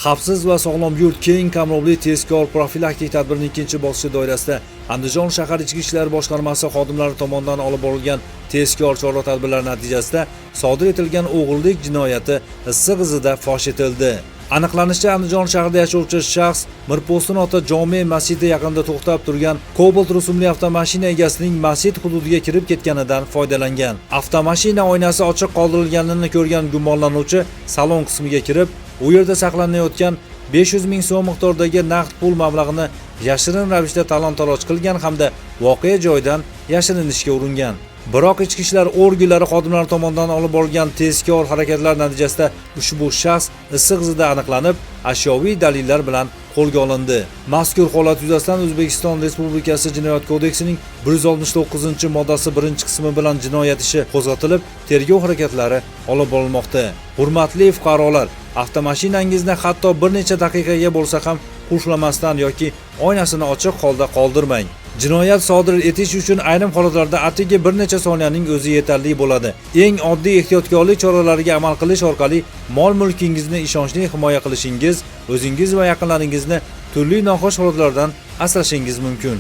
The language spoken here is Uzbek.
Xavfsiz va sog'lom yurt keng qamrovli tezkor profilaktik tadbirining ikkinchi bosqichi doirasida Andijon shahar ichki ishlar boshqarmasi xodimlari tomonidan olib borilgan tezkor chora-tadbirlar natijasida sodir etilgan o'g'irlik jinoyati issiq izida fosh etildi. Aniqlanishicha, Andijon shahrida yashovchi shaxs Mirpo'stin ota jome masjidi yaqinida to'xtab turgan Cobalt rusumli avtomashina egasining masjid hududiga kirib ketganidan foydalangan. Avtomashina oynasi ochiq qoldirilganini ko'rgan gumonlanuvchi salon qismiga kirib, u yerda saqlanayotgan 500 ming so'm miqdoridagi naqd pul mablag'ini yashirin ravishda talon-taroj qilgan hamda voqea joyidan yashirinishga uringan. Biroq ichki ishlar organlari xodimlari tomonidan olib borilgan tezkor harakatlar natijasida ushbu shaxs issiq izida aniqlanib, ashyoviy dalillar bilan qo'lga olindi. Mazkur holat yuzasidan O'zbekiston Respublikasi Jinoyat kodeksining 169-moddasi 1-qismi bilan jinoyat ishi qo'zg'atilib, tergov harakatlari olib borilmoqda. Hurmatli fuqarolar, avtomashinangizni hatto bir necha daqiqaga bo'lsa ham qulflamasdan yoki oynasini ochiq holda qoldirmang. Jinoyat sodir etish uchun ayrim holatlarda atigi bir necha soniyaning o'zi yetarli bo'ladi. Eng oddiy ehtiyotkorlik choralariga amal qilish orqali mol-mulkingizni ishonchli himoya qilishingiz, o'zingiz va yaqinlaringizni turli noxush holatlardan asrashingiz mumkin.